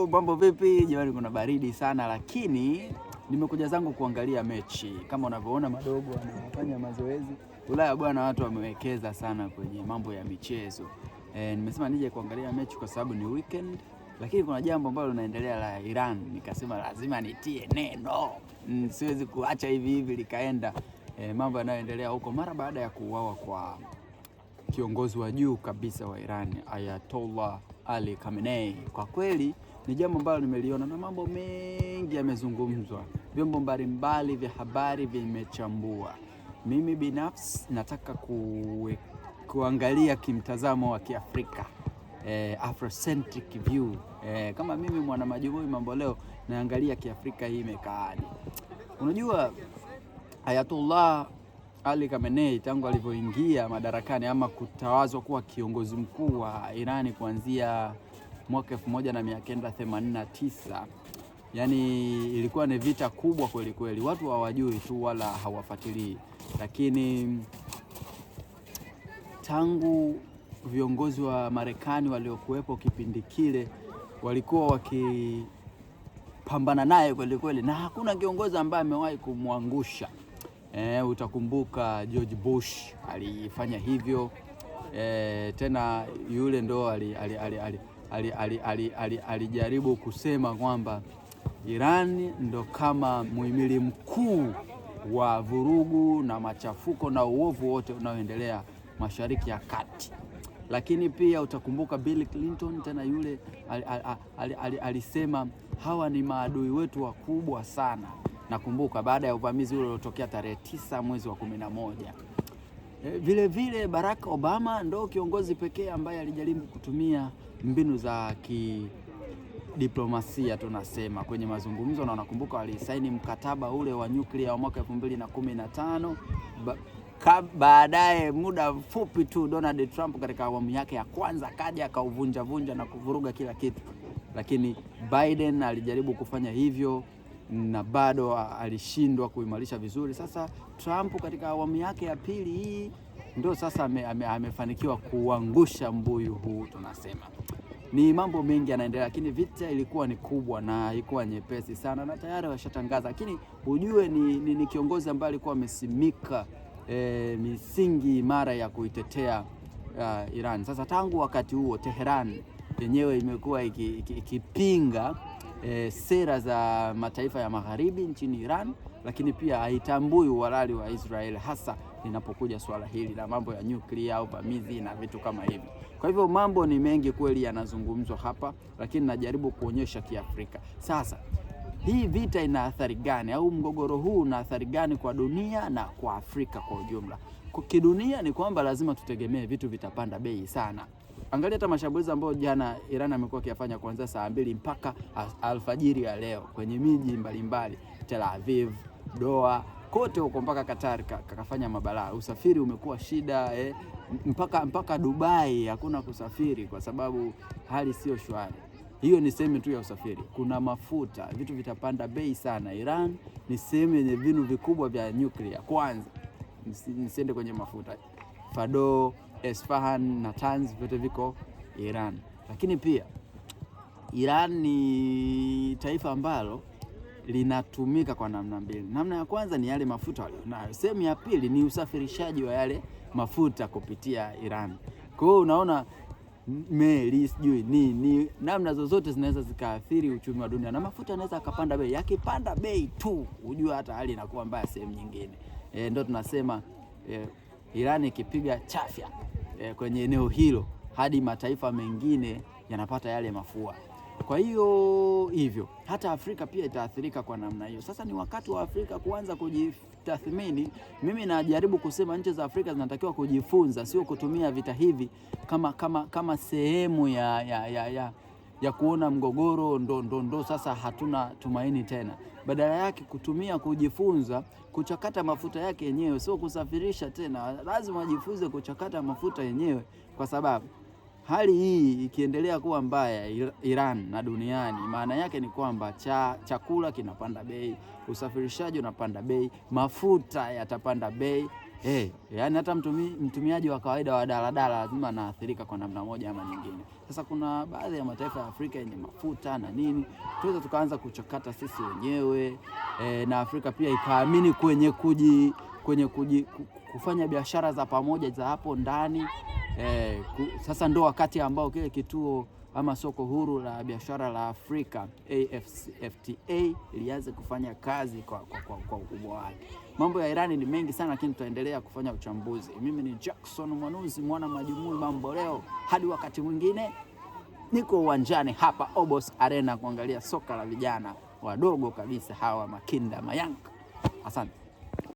mambo vipi? Jamani, kuna baridi sana, lakini nimekuja zangu kuangalia mechi. Kama unavyoona madogo wanafanya mazoezi. Ulaya bwana, watu wamewekeza sana kwenye mambo ya michezo. Nimesema nije kuangalia mechi kwa sababu ni weekend, lakini kuna jambo ambalo linaendelea la Iran. Nikasema lazima nitie neno. Siwezi kuacha hivi hivi likaenda. Mambo yanayoendelea huko mara baada ya kuuawa kwa kiongozi wa juu kabisa wa Iran, Ayatollah Ali Khamenei. Kwa kweli ni jambo ambalo nimeliona na mambo mengi yamezungumzwa, vyombo mbalimbali vya habari vimechambua. Mimi binafsi nataka kuangalia kimtazamo wa Kiafrika, Afrocentric view. Kama mimi mwana Majumui Mambo Leo naangalia Kiafrika hii imekaaje. Unajua Ayatollah Ali Khamenei tangu alivyoingia madarakani ama kutawazwa kuwa kiongozi mkuu wa Irani kuanzia mwaka 1989, yani ilikuwa ni vita kubwa kweli kweli. Watu hawajui tu wala hawafuatilii, lakini tangu viongozi wa Marekani waliokuwepo kipindi kile walikuwa wakipambana naye kweli kweli, na hakuna kiongozi ambaye amewahi kumwangusha. Utakumbuka George Bush alifanya hivyo. Tena yule ndo alijaribu kusema kwamba Iran ndo kama muhimili mkuu wa vurugu na machafuko na uovu wote unaoendelea Mashariki ya Kati. Lakini pia utakumbuka Bill Clinton, tena yule alisema hawa ni maadui wetu wakubwa sana. Nakumbuka baada ya uvamizi ule uliotokea tarehe 9 mwezi wa 11. Vile vile Barack Obama ndo kiongozi pekee ambaye alijaribu kutumia mbinu za kidiplomasia tunasema kwenye mazungumzo, na nakumbuka walisaini mkataba ule wa nyuklia wa mwaka 2015. Baadaye muda mfupi tu Donald Trump katika awamu yake ya kwanza kaja akauvunja na kuvuruga kila kitu. Lakini Biden alijaribu kufanya hivyo na bado alishindwa kuimarisha vizuri. Sasa Trump katika awamu yake ya pili hii ndio sasa amefanikiwa kuangusha mbuyu huu tunasema. Ni mambo mengi yanaendelea, lakini vita ilikuwa ni kubwa na ilikuwa nyepesi sana na tayari washatangaza. Lakini ujue ni kiongozi ambaye alikuwa amesimika misingi imara ya kuitetea Iran. Sasa tangu wakati huo Tehran yenyewe imekuwa ikipinga sera za mataifa ya magharibi nchini Iran, lakini pia haitambui uhalali wa Israel, hasa linapokuja swala hili la mambo ya nyuklia au uvamizi na vitu kama hivi. Kwa hivyo mambo ni mengi kweli yanazungumzwa hapa, lakini najaribu kuonyesha Kiafrika. Sasa hii vita ina athari gani, au mgogoro huu una athari gani kwa dunia na kwa Afrika kwa ujumla? Kwa kidunia ni kwamba lazima tutegemee vitu vitapanda bei sana. Angalia hata mashambulizi ambayo jana Iran amekuwa akifanya kuanzia saa 2 mpaka alfajiri ya leo kwenye miji mbalimbali, Tel Aviv, Doha, kote huko mpaka Qatar kakafanya mabalaa. Usafiri umekuwa shida, mpaka Dubai hakuna kusafiri kwa sababu hali sio shwari. Hiyo ni sehemu tu ya usafiri. Kuna mafuta, vitu vitapanda bei sana. Iran ni sehemu yenye vinu vikubwa vya nyuklia. Kwanza nisiende kwenye mafuta, Fordo, Esfahan, Natanz vyote viko Iran. Lakini pia Iran ni taifa ambalo linatumika kwa namna mbili. Namna ya kwanza ni yale mafuta walionayo. Sehemu ya pili ni usafirishaji wa yale mafuta kupitia Iran. Kwa hiyo unaona meli sijui ni namna zozote zinaweza zikaathiri uchumi wa dunia, na mafuta yanaweza akapanda bei. Yakipanda bei tu ujue hata hali inakuwa mbaya sehemu nyingine. Ndio tunasema Iran ikipiga chafya kwenye eneo hilo, hadi mataifa mengine yanapata yale mafua. Kwa hiyo hivyo hata Afrika pia itaathirika kwa namna hiyo. Sasa ni wakati wa Afrika kuanza kujitathmini. Mimi najaribu kusema nchi za Afrika zinatakiwa kujifunza, sio kutumia vita hivi kama sehemu ya kuona mgogoro ndo sasa hatuna tumaini tena. Badala yake kutumia kujifunza kuchakata mafuta yake yenyewe, sio kusafirisha tena. Lazima wajifunze kuchakata mafuta yenyewe, kwa sababu hali hii ikiendelea kuwa mbaya Iran na duniani, maana yake ni kwamba chakula kinapanda bei, usafirishaji unapanda bei, mafuta yatapanda bei, Yani hata mtumiaji wa kawaida wa daladala lazima anaathirika kwa namna moja ama nyingine. Sasa kuna baadhi ya mataifa ya Afrika yenye mafuta na nini, tuweza tukaanza kuchakata sisi wenyewe na Afrika pia ikaamini kwenye kufanya biashara za pamoja za hapo ndani. Sasa ndo wakati ambao kile kituo ama soko huru la biashara la Afrika AfCFTA ilianza kufanya kazi kwa ukubwa wake. Mambo ya Irani ni mengi sana, lakini tutaendelea kufanya uchambuzi. Mimi ni Jackson Mwanuzi, mwana Majumui Mambo Leo. Hadi wakati mwingine, niko uwanjani hapa Obos Arena kuangalia soka la vijana wadogo kabisa hawa Makinda Mayank. Asante.